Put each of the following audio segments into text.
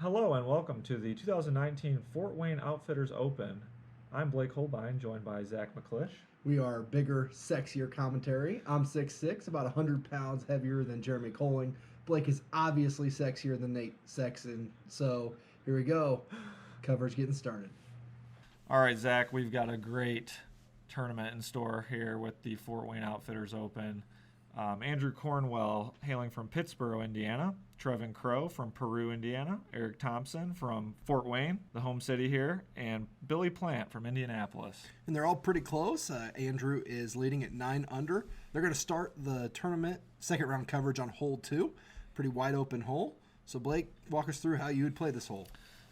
Hello and welcome to the 2019 Fort Wayne Outfitters Open. I'm Blake Hohlbein, joined by Zach McClish. We are bigger, sexier commentary. I'm 6'6", about 100 pounds heavier than Jeremy Colling. Blake is obviously sexier than Nate Sexton. So here we go. Coverage getting started. All right, Zach, we've got a great tournament in store here with the Fort Wayne Outfitters Open. Andrew Cornwell, hailing from Pittsburgh, Indiana. Trevon Crowe from Peru, Indiana. Eric Thompson from Fort Wayne, the home city here. And Billy Plant from Indianapolis. And they're all pretty close. Andrew is leading at 9 under. They're going to start the tournament second round coverage on hole 2. Pretty wide open hole. So Blake, walk us through how you would play this hole.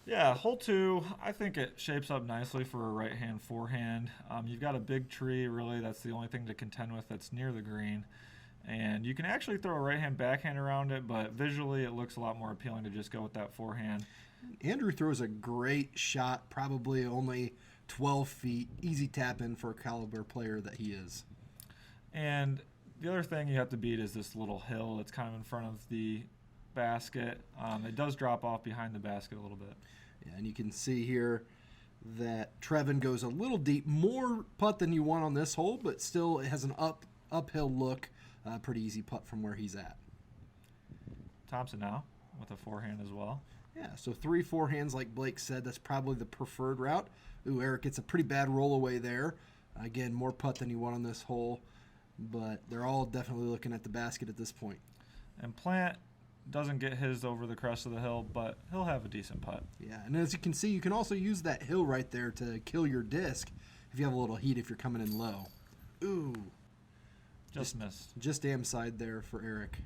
Yeah, hole 2, I think it shapes up nicely for a right-hand forehand. You've got a big tree, really. That's the only thing to contend with that's near the green. And you can actually throw a right-hand backhand around it, but visually it looks a lot more appealing to just go with that forehand. Andrew throws a great shot, probably only 12 feet, easy tap-in for a caliber player that he is. And the other thing you have to beat is this little hill that's kind of in front of the basket. It does drop off behind the basket a little bit. Yeah, and you can see here that Trevon goes a little deep, more putt than you want on this hole, but still it has an uphill look. Pretty easy putt from where he's at. Thompson now with a forehand as well. Yeah, so 3 forehands like Blake said. That's probably the preferred route. Ooh, Eric gets a pretty bad roll away there. Again, more putt than you want on this hole, but they're all definitely looking at the basket at this point. And Plant doesn't get his over the crest of the hill, but he'll have a decent putt. Yeah, and as you can see, you can also use that hill right there to kill your disc if you have a little heat if you're coming in low. Ooh. Just missed. Just damn side there for Eric.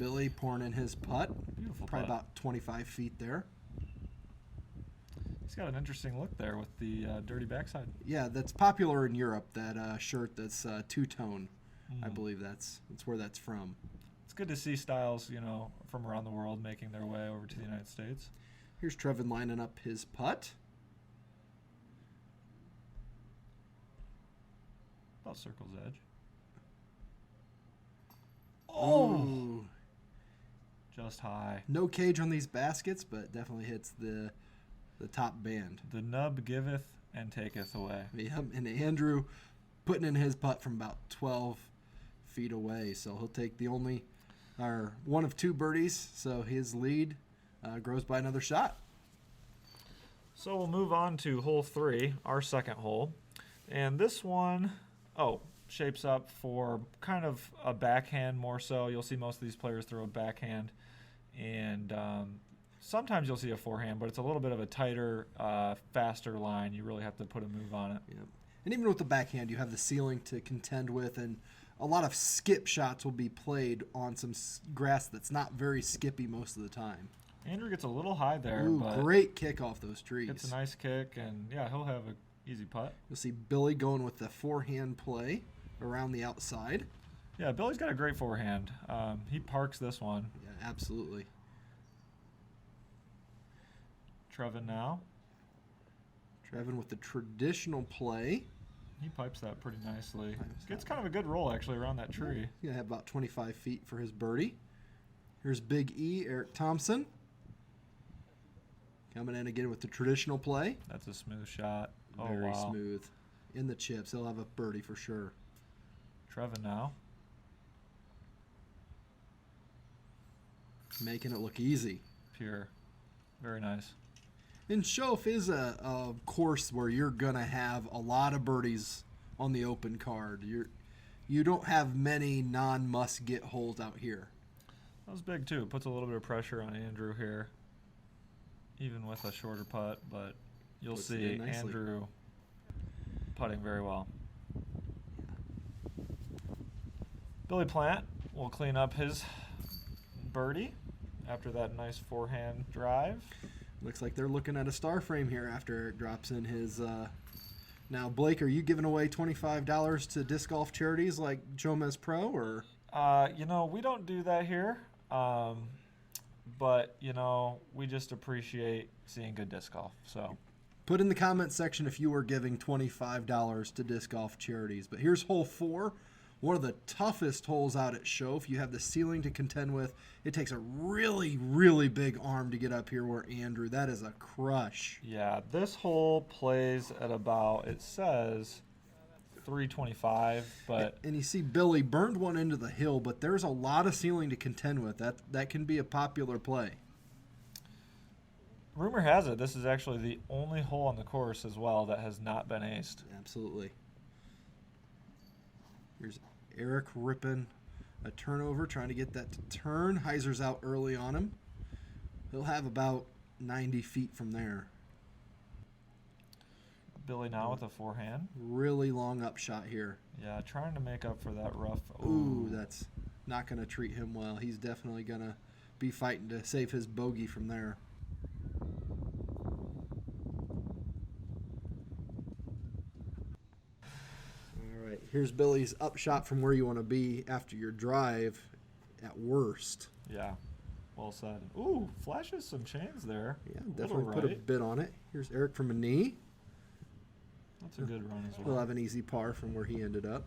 Billy pouring in his putt. Beautiful Probably putt. about 25 feet there. He's got an interesting look there with the dirty backside. Yeah, that's popular in Europe, that shirt that's two-tone. I believe that's where that's from. It's good to see styles, from around the world making their way over to the United States. Here's Trevon lining up his putt. About circle's edge. Oh! Just high. No cage on these baskets, but definitely hits the top band. The nub giveth and taketh away. Yep, and Andrew putting in his putt from about 12 feet away, so he'll take one of 2 birdies, so his lead grows by another shot. So we'll move on to hole 3, our second hole. And this one, shapes up for kind of a backhand more so. You'll see most of these players throw a backhand. And sometimes you'll see a forehand, but it's a little bit of a tighter, faster line. You really have to put a move on it. Yep. And even with the backhand, you have the ceiling to contend with, and a lot of skip shots will be played on some grass that's not very skippy most of the time. Andrew gets a little high there. Ooh, but great kick off those trees. It's a nice kick, and yeah, he'll have an easy putt. You'll see Billy going with the forehand play around the outside. Yeah, Billy's got a great forehand. He parks this one. Yeah, absolutely. Trevon now. Trevon with the traditional play. He pipes that pretty nicely. Gets kind of a good roll, actually, around that tree. He's going to have about 25 feet for his birdie. Here's Big E, Eric Thompson. Coming in again with the traditional play. That's a smooth shot. Very smooth. In the chips. He'll have a birdie for sure. Trevon now. Making it look easy. Pure. Very nice. And Shoaf is a course where you're going to have a lot of birdies on the open card. You don't have many non-must-get holes out here. That was big, too. It puts a little bit of pressure on Andrew here, even with a shorter putt, but you'll see Andrew putting very well. Billy Plant will clean up his birdie after that nice forehand drive. Looks like they're looking at a star frame here after Eric drops in his... Now, Blake, are you giving away $25 to disc golf charities like Jomez Pro? Or we don't do that here. But, we just appreciate seeing good disc golf. So put in the comment section if you were giving $25 to disc golf charities. But here's hole 4. One of the toughest holes out at Schoaf. You have the ceiling to contend with. It takes a really, really big arm to get up here where Andrew, that is a crush. Yeah, this hole plays at about, it says 325, but And you see Billy burned one into the hill, but there's a lot of ceiling to contend with. That can be a popular play. rumor has it this is actually the only hole on the course as well that has not been aced. Absolutely. Here's Eric ripping a turnover, trying to get that to turn. Heiser's out early on him. He'll have about 90 feet from there. Billy now with a forehand. Really long upshot here. Yeah, trying to make up for that rough. Ooh, that's not going to treat him well. He's definitely going to be fighting to save his bogey from there. All right, here's Billy's upshot from where you want to be after your drive at worst. Yeah, well said. Ooh, flashes some chains there. Yeah, Little definitely put a right. bit on it. Here's Eric from a knee. That's a good run as He'll well. have an easy par from where he ended up.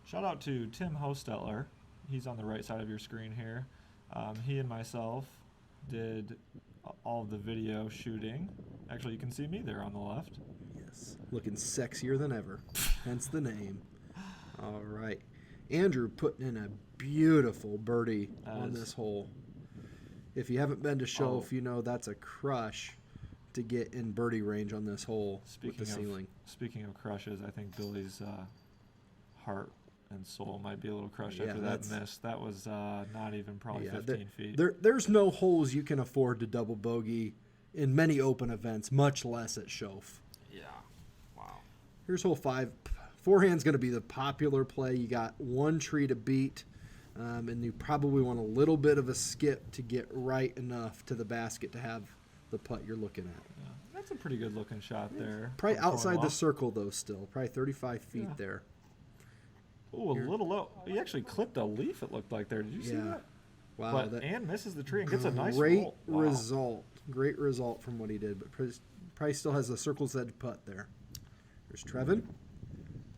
Shout out to Tim Hostetler. He's on the right side of your screen here. He and myself did all of the video shooting. Actually, you can see me there on the left. Yes, looking sexier than ever, hence the name. All right. Andrew putting in a beautiful birdie on this hole. If you haven't been to Schoaf, you know that's a crush to get in birdie range on this hole with the ceiling. Speaking of crushes, I think Billy's heart and soul might be a little crushed Yeah, after that miss. That was not even probably 15 feet. There's no holes you can afford to double bogey in many open events, much less at Schoaf. Yeah. Wow. Here's hole 5. Forehand's going to be the popular play. You got one tree to beat, and you probably want a little bit of a skip to get right enough to the basket to have the putt you're looking at. Yeah. That's a pretty good looking shot there. Probably from outside Cornwell. the circle, though, still. Probably 35 feet there. Ooh, a little low. He actually clipped a leaf, it looked like there. Did you see that? Wow. But, and misses the tree and gets a nice great roll. Wow. result. Great result from what he did, but probably still has the circle's edge putt there. There's Trevon.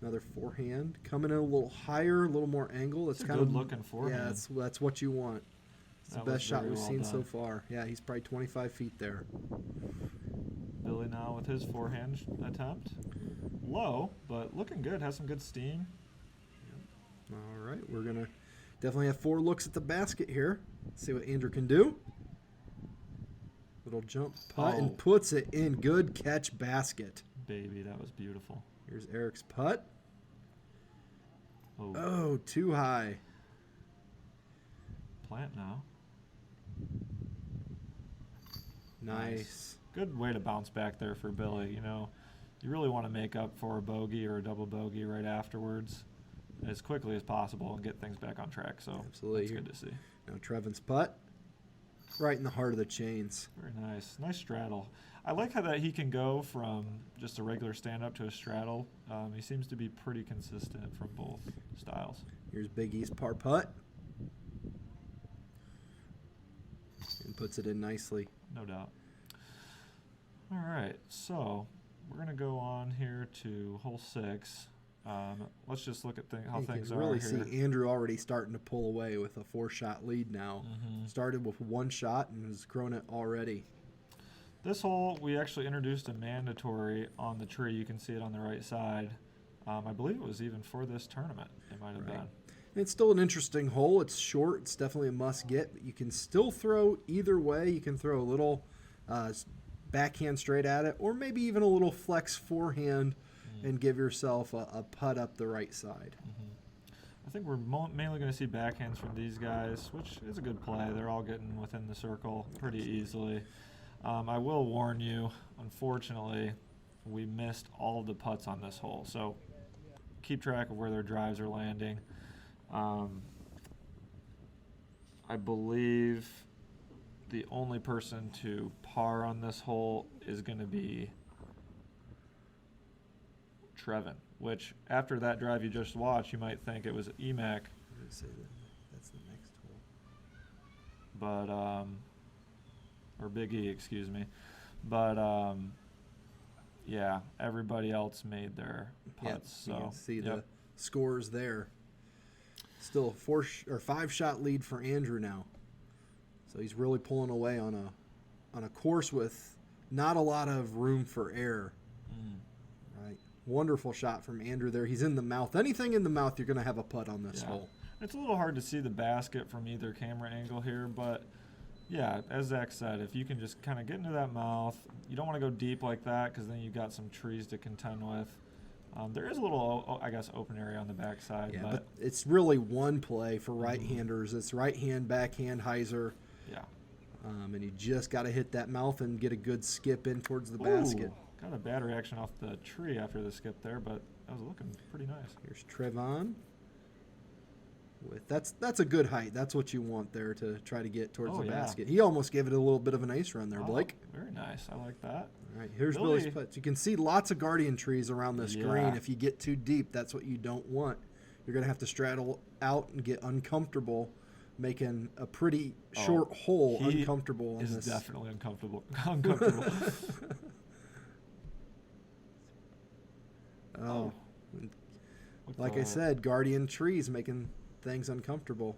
Another forehand. Coming in a little higher, a little more angle. It's a kind good of looking forehand. Yeah, that's what you want. It's That the was best shot very we've well seen so done. far. Yeah, he's probably 25 feet there. Billy now with his forehand attempt. Low, but looking good. Has some good steam. All right, we're going to definitely have 4 looks at the basket here. See what Andrew can do. Little jump putt and puts it in. Good catch basket. Baby, that was beautiful. Here's Eric's putt. Oh, Oh, too high. plant now. Nice. Good way to bounce back there for Billy. You know, you really want to make up for a bogey or a double bogey right afterwards as quickly as possible and get things back on track. So Absolutely. that's good to see. Now Trevon's putt. Right in the heart of the chains. Very nice. Nice straddle. I like how that he can go from just a regular stand-up to a straddle. He seems to be pretty consistent from both styles. Here's Big E's par putt. And puts it in nicely. No doubt. All right, so we're going to go on here to hole 6. Let's just look at how You things can are really here. see Andrew already starting to pull away with a 4-shot lead now. Started with 1 shot and has grown it already. This hole, we actually introduced a mandatory on the tree. You can see it on the right side. I believe it was even for this tournament. It might have been. And it's still an interesting hole. It's short. It's definitely a must-get. But you can still throw either way. You can throw a little backhand straight at it, or maybe even a little flex forehand and give yourself a putt up the right side. I think we're mainly going to see backhands from these guys, which is a good play. They're all getting within the circle pretty easily. I will warn you, unfortunately, we missed all of the putts on this hole. So keep track of where their drives are landing. I believe the only person to par on this hole is going to be Trevon, which after that drive you just watched, you might think it was EMAC. Say that's the next hole. But or Big E, excuse me. But yeah, everybody else made their putts. You So can see yep. the scores there. Still a 5-shot lead for Andrew now. So he's really pulling away on a course with not a lot of room for error. Right. Wonderful shot from Andrew there. He's in the mouth. Anything in the mouth, you're going to have a putt on this hole. It's a little hard to see the basket from either camera angle here, but yeah, as Zach said, if you can just kind of get into that mouth, you don't want to go deep like that because then you've got some trees to contend with. There is a little, I guess, open area on the backside. Yeah, but it's really one play for right-handers. It's right hand, backhand, hyzer. Yeah. And you just got to hit that mouth and get a good skip in towards the basket. Got a bad reaction off the tree after the skip there, but that was looking pretty nice. Here's Trevon. That's a good height. That's what you want there to try to get towards the basket. He almost gave it a little bit of an ace run there, Blake. Very nice. I like that. All right, here's Billy's putts. You can see lots of guardian trees around this green. If you get too deep, that's what you don't want. You're going to have to straddle out and get uncomfortable, making a pretty short hole uncomfortable. He is definitely uncomfortable. Like I said, guardian trees making things uncomfortable.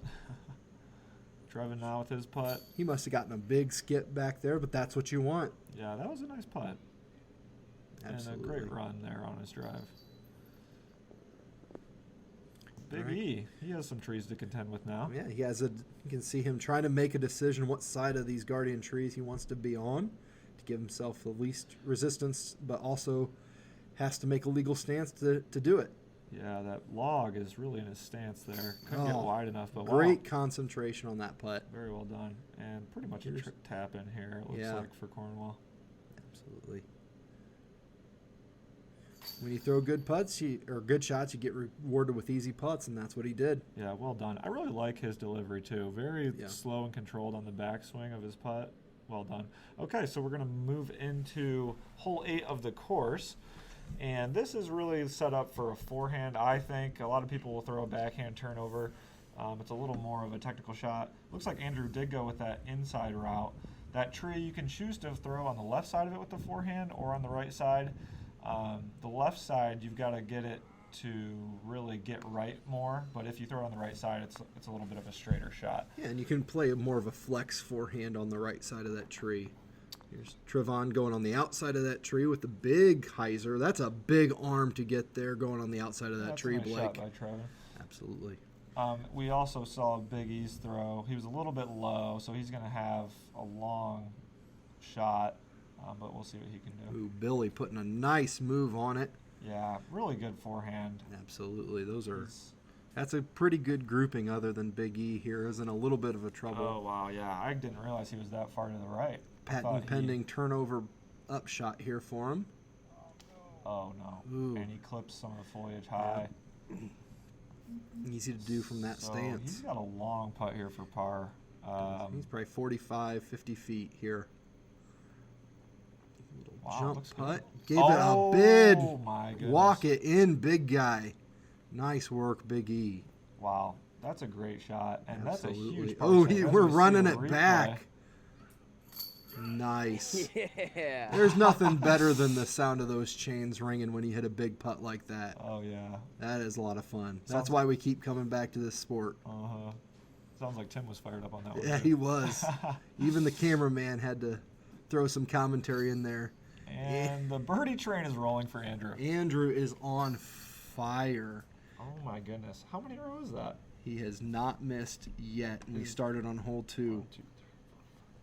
Trevon now with his putt. He must have gotten a big skip back there, but that's what you want. Yeah, that was a nice putt. Absolutely. And a great run there on his drive. Big E, he has some trees to contend with now. Yeah, you can see him trying to make a decision what side of these guardian trees he wants to be on to give himself the least resistance, but also has to make a legal stance to do it. Yeah, that log is really in his stance there. Couldn't get wide enough, but great concentration on that putt. Very well done. And pretty much a trick tap in here, it looks like, for Cornwell. Absolutely. When you throw good putts or good shots, you get rewarded with easy putts, and that's what he did. Yeah, well done. I really like his delivery, too. Very slow and controlled on the backswing of his putt. Well done. Okay, so we're going to move into hole 8 of the course. And this is really set up for a forehand, I think. A lot of people will throw a backhand turnover. It's a little more of a technical shot. Looks like Andrew did go with that inside route. That tree, you can choose to throw on the left side of it with the forehand or on the right side. The left side, you've got to get it to really get right more. But if you throw it on the right side, it's a little bit of a straighter shot. Yeah, and you can play more of a flex forehand on the right side of that tree. Here's Trevon going on the outside of that tree with the big hyzer. That's a big arm to get there going on the outside of that tree, Blake. Shot by Trevon. Absolutely. We also saw Big E's throw. He was a little bit low, so he's going to have a long shot, but we'll see what he can do. Ooh, Billy putting a nice move on it. Yeah, really good forehand. Absolutely. That's a pretty good grouping other than Big E here. Is in a little bit of a trouble. Oh, wow, yeah. I didn't realize he was that far to the right. Patent pending turnover up shot here for him. Oh, no. Ooh. And he clips some of the foliage high. Easy to do from that stance. He's got a long putt here for par. He's probably 45, 50 feet here. Little jump putt. Good. Gave it a bid. Oh, my goodness. Walk it in, big guy. Nice work, Big E. Wow. That's a great shot. And Absolutely. that's a huge we're running it back. Nice. Yeah. There's nothing better than the sound of those chains ringing when you hit a big putt like that. Oh, yeah. That is a lot of fun. That's why we keep coming back to this sport. Uh-huh. Sounds like Tim was fired up on that one. Yeah, he was. Even the cameraman had to throw some commentary in there. And the birdie train is rolling for Andrew. Andrew is on fire. Oh, my goodness. How many in a row is that? He has not missed yet, and he started on hole 2. 1, 2, 3, 4.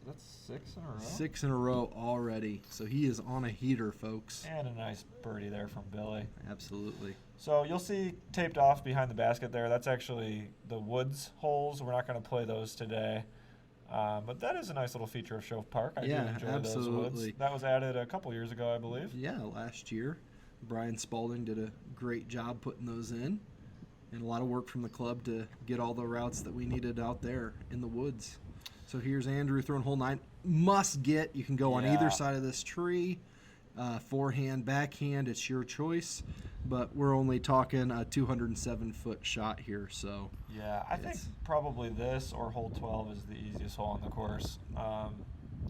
That's 6 in a row? 6 in a row already. So he is on a heater, folks. And a nice birdie there from Billy. Absolutely. So you'll see taped off behind the basket there. That's actually the Woods holes. We're not going to play those today. But that is a nice little feature of Shove Park. I do enjoy those Woods. That was added a couple years ago, I believe. Yeah, last year. Brian Spalding did a great job putting those in. And a lot of work from the club to get all the routes that we needed out there in the woods. So here's Andrew throwing hole 9. Must get. You can go on either side of this tree. Forehand, backhand, it's your choice. But we're only talking a 207-foot shot here. So yeah, I think probably this or hole 12 is the easiest hole on the course.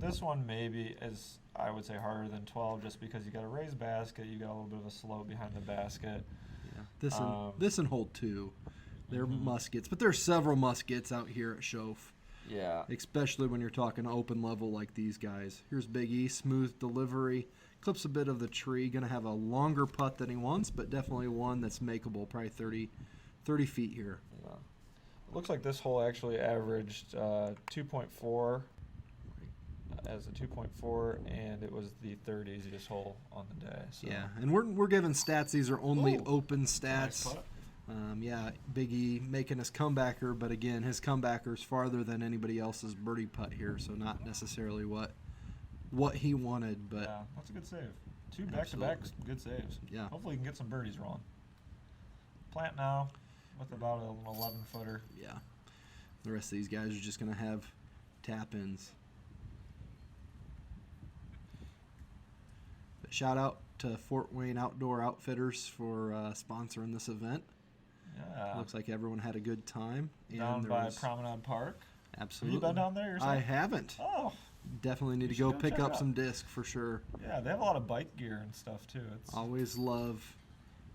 This one maybe is, I would say, harder than 12 just because you got a raised basket. You got a little bit of a slope behind the basket. This and hole 2. They're muskets, but there's several muskets out here at Shof. Yeah. Especially when you're talking open level like these guys. Here's Big E, smooth delivery. Clips a bit of the tree. Going to have a longer putt than he wants, but definitely one that's makeable. Probably 30 feet here. Yeah. It looks like this hole actually averaged 2.4 as a 2.4, and it was the third easiest hole on the day. So. Yeah, and we're giving stats. These are only open Nice stats. putt. Yeah, Big E making his comebacker, but again, his comebacker is farther than anybody else's birdie putt here, so not necessarily what he wanted, but Yeah, that's a good save. 2 back-to-back good saves. Yeah. Hopefully you can get some birdies rolling. Plant now with about an 11-footer. yeah. The rest of these guys are just going to have tap-ins. But shout out to Fort Wayne Outdoor Outfitters for sponsoring this event. Yeah. Looks like everyone had a good time. Down there by was- Promenade Park. Absolutely. Have you been down there yourself? I haven't. Oh, Definitely need You to go should go pick check up it out. some disc for sure. yeah, they have a lot of bike gear and stuff too. It's Always love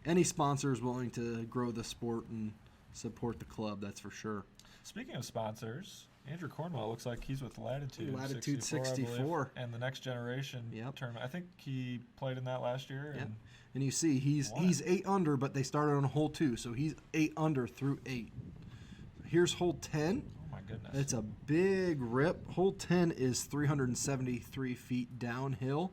any sponsors willing to grow the sport and support the club, that's for sure. Speaking of sponsors, Andrew Cornwell looks like he's with Latitude. Latitude 64, I believe, 64. and the Next Generation Yep. tournament. I think he played in that last year. Yep. And And you see he's Won. 8 under, but they started on hole 2, so he's 8 under through 8. Here's hole 10. oh my goodness. It's a big rip. Hole 10 is 373 feet downhill.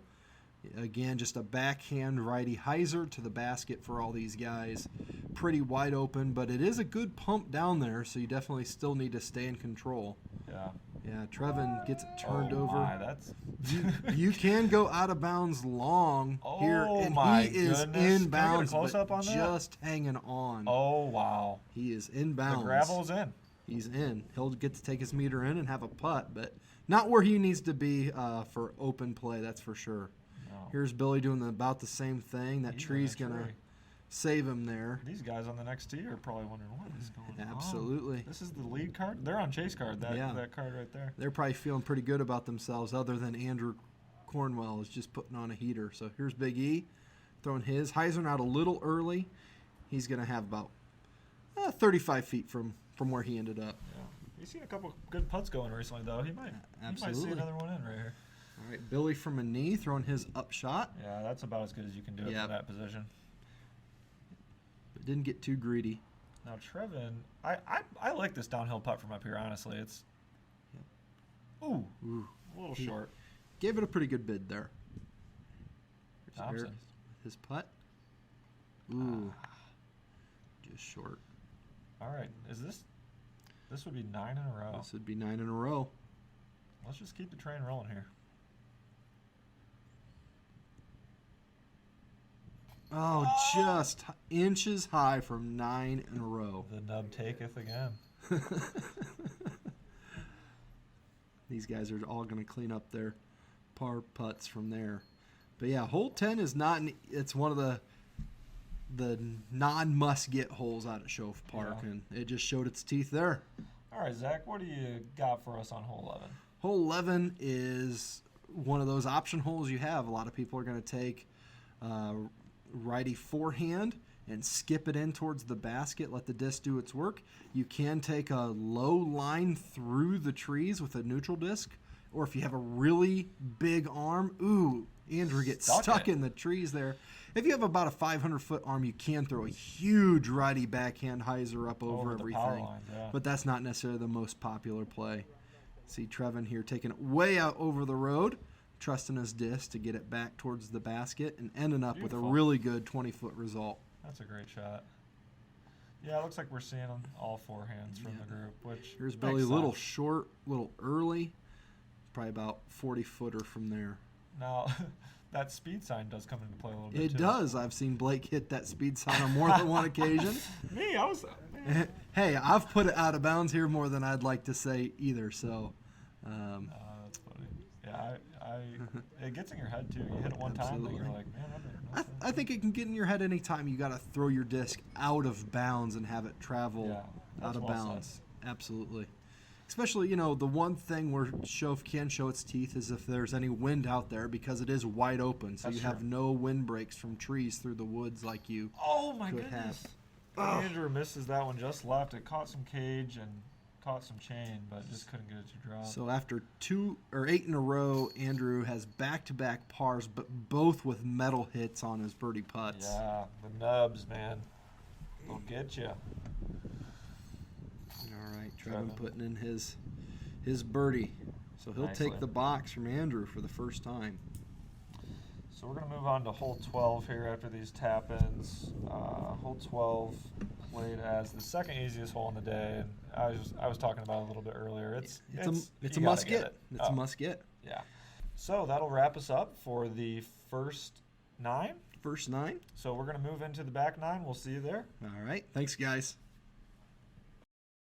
Again, just a backhand righty hyzer to the basket for all these guys. Pretty wide open, but it is a good pump down there, so you definitely still need to stay in control. yeah. Yeah, Trevon gets it turned oh over. My, that's You can go out of bounds long here, Oh and my he is goodness. Can I get a in bounds, close-up but on that? just hanging on. oh wow. He is in The bounds. gravel's in. He's in. He'll get to take his meter in and have a putt, but not where he needs to be for open play, that's for sure. No. Here's Billy doing about the same thing. That He's in tree's a going to tree. save him there. These guys on the next tee are probably wondering what is going on. Absolutely. This is the lead card. They're on chase card. That Yeah. that card right there. They're probably feeling pretty good about themselves, other than Andrew Cornwell is just putting on a heater. So here's Big E throwing his. Heiser out a little early. He's going to have about 35 feet from where he ended up. Yeah. He's seen a couple good putts going recently though. He might Absolutely. see another one in right here. All right, Billy from a knee throwing his up shot, Yeah, that's about as good as you can do it Yep. from that position. but didn't get too greedy. Now Trevon, I like this downhill putt from up here. Honestly, it's ooh, Ooh, a little He- short. gave it a pretty good bid there. Here's Thompson. Eric, his putt. Ooh, just short. All right, this would be 9 in a row. This would be 9 in a row. Let's just keep the train rolling here. Oh, just inches high from 9 in a row. The nub taketh again. These guys are all going to clean up their par putts from there. But yeah, hole 10 is not. It's one of the non-must-get holes out at Shof Park, Yeah. and it just showed its teeth there. All right, Zach, what do you got for us on hole 11? Hole 11 is one of those option holes you have. A lot of people are going to take righty forehand and skip it in towards the basket, let the disc do its work. You can take a low line through the trees with a neutral disc, or if you have a really big arm, ooh, Andrew gets stuck in the trees there. If you have about a 500-foot arm, you can throw a huge righty backhand hyzer up over the power everything. lines, yeah. But that's not necessarily the most popular play. See Trevon here taking it way out over the road, trusting his disc to get it back towards the basket, and ending up with a Beautiful. really good 20-foot result. That's a great shot. Yeah, it looks like we're seeing all four hands from the group, which Here's makes Billy, a little sense. short, little early, probably about 40-footer from there. Now, that speed sign does come into play a little bit, It too. does. I've seen Blake hit that speed sign on more than one occasion. Me, I was... man. Hey, I've put it out of bounds here more than I'd like to say either, so... That's funny. Yeah, it gets in your head, too. You hit it one time, and Absolutely. you're like, man, I better not I think it can get in your head anytime you got to throw your disc out of bounds and have it travel Yeah, out that's of well said. bounds. Absolutely. Especially, the one thing where Shof can show its teeth is if there's any wind out there, because it is wide open. So That's you have true. no wind breaks from trees through the woods like you Oh, my could goodness. have. Andrew misses that one just left. It caught some cage and caught some chain, but just couldn't get it to drop. So after 8 in a row, Andrew has back-to-back pars, but both with metal hits on his birdie putts. Yeah, the nubs, man. They'll get you. All right, Trevon putting in his birdie. So he'll Nicely. take the box from Andrew for the first time. So we're going to move on to hole 12 here after these tap-ins. Hole 12 played as the second easiest hole in the day, and I was talking about it a little bit earlier. It's a you must gotta get. It's a must get. Yeah. So that'll wrap us up for the first 9. First 9. So we're going to move into the back 9. We'll see you there. All right. Thanks, guys.